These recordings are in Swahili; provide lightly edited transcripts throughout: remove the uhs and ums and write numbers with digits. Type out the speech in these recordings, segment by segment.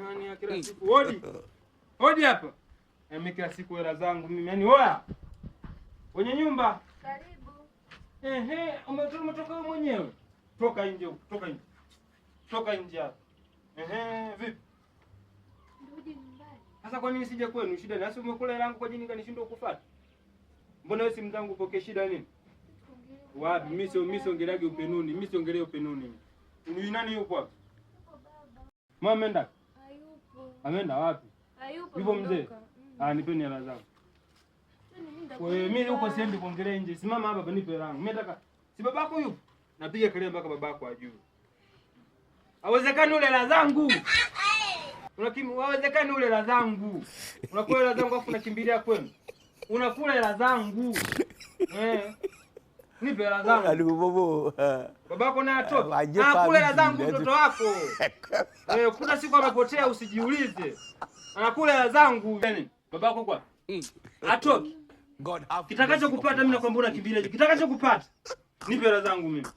Yaani kila siku hodi. Hodi hapa. Mimi kila siku hela zangu mimi. Yaani oya. Kwenye nyumba. Karibu. Umetoka wewe mwenyewe. Toka nje huko, toka nje. Toka nje hapa. Vipi? Rudi nyumbani. Sasa kwa nini sija kwenu? Shida ni umekula hela yangu kwa jini kanishindwa kufuata. Mbona wewe simu zangu upokee shida nini? Wapi? Mimi siongeleagi upenuni. Mimi siongelee upenuni. Ni nani yupo hapa? Mama ameenda? Hayupo. Ameenda wapi? Hayupo. Yupo mzee? Nipeni hela zangu. Wewe mimi huko siendi kuongelea nje. Simama hapa nipe hela yangu. Mimi nataka si babako yupo? Napiga kelele mpaka babako ajue. Hawezekani ule hela zangu. Hawezekani ule hela zangu. Unakula hela zangu afu unakimbilia kwenu. Unakula hela zangu. Nipe hela zangu. Babako na atoke. Anakula hela zangu mtoto wako. Kuna siku amepotea usijiulize. Anakula hela zangu. Babako kwa? Atoke. Kitakacho kupata mimi nakwambia unakimbilia. Kitakacho kupata. Nipe hela zangu mimi.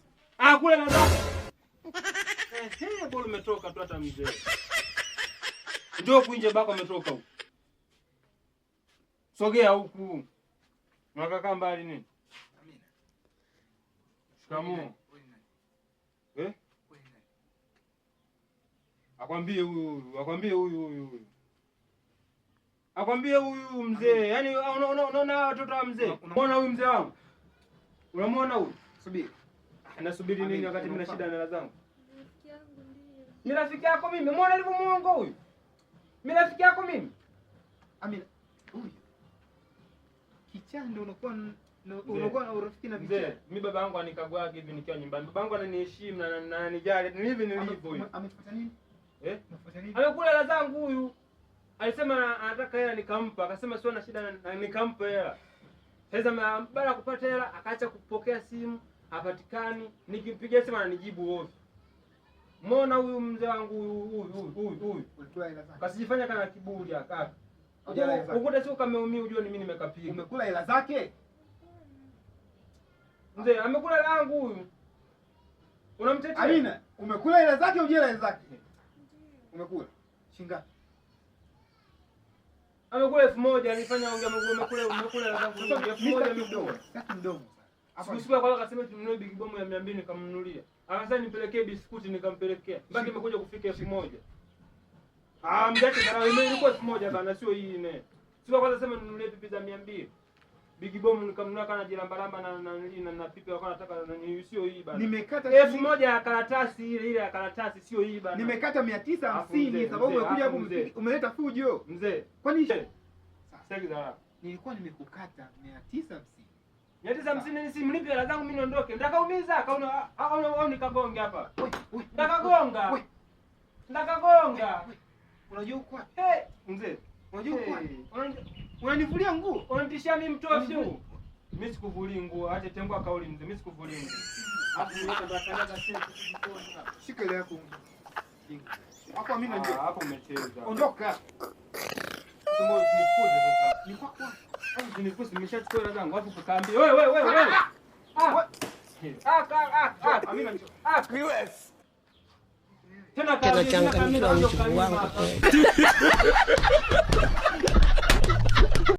Kula hela zangu. Bora umetoka tu hata mzee. Njoo kuinje bako umetoka huko. Sogea huku. Unakaa mbali nini? Amina. Shikamoo. Akwambie huyu mzee. Yaani unaona watoto wa mzee. Unaona huyu mzee wangu? Unamwona huyu? Subiri. Anasubiri nini wakati mimi na shida na hela zangu? Rafiki yangu ndio. Ni rafiki yako mimi. Umeona alivyo muongo huyu? Mimi rafiki yako mimi. Amina. Huyu. Kichando unakuwa na urafiki na mzee. Mimi baba yangu anikagua hivi nikiwa nyumbani. Baba yangu ananiheshimu na ananijali. Ni hivi nilivyo huyu. Amefuata nini? Amefuata nini? Amekula hela zangu huyu. Alisema anataka hela nikampa. Akasema sio na shida na nikampa hela. Sasa baada ya kupata hela akaacha kupokea simu, hapatikani. Nikimpigia simu ananijibu ovyo. Muona huyu mzee wangu huyu. Ulikula hela zake. Kasijifanya kana kiburi akaka. Ukuta sio kama umeumia ujue ni mimi nimekapiga. Umekula hela zake? Mzee amekula hela yangu huyu. Unamtetea? Amina, umekula hela zake au hela zake? Umekula. Shinga. Amekula 1000 alifanya umekula hela zangu 1000 amekula. Sasa mdomo. Sikusikia kwa akasema tununue big bomb ya 200 nikamnunulia. Akasema nipelekee biskuti nikampelekea. Mpaka imekuja kufika 1000. Mjate dharau mimi ilikuwa 1000 bana sio hii ine. Sio kwanza sema ninunulie pipi za 200. Big bomb nikamnunua kana jilambalamba na pipi wako nataka sio hii bana. Nimekata 1000 ya karatasi ile ya karatasi sio hii bana. Nimekata 950 sababu umekuja hapo umeleta fujo. Mzee. Kwani sasa dharau. Nilikuwa nimekukata 950. 950 si mlipe hela zangu mimi niondoke. Ndakaumiza au nikagonge hapa. Ndakagonga. Ndakagonga. Unajua uko wapi? Mzee. Unajua uko wapi? Unanivulia nguo? Unanitishia mimi mtoto. Mimi sikuvuli nguo. Acha tengua kauli mzee. Mimi sikuvuli nguo. Hapo niweka ndakanyaga senti kujipona. Shika ile yako. Hapo mimi ndio. Hapo umecheza. Ondoka. Sema usinifuze sasa. Ni kwa kwa. Usinifuze nimeshachukua hela zangu. Hapo kukaambia. Wewe. Amina njoo. US. Tena kaambia wangu.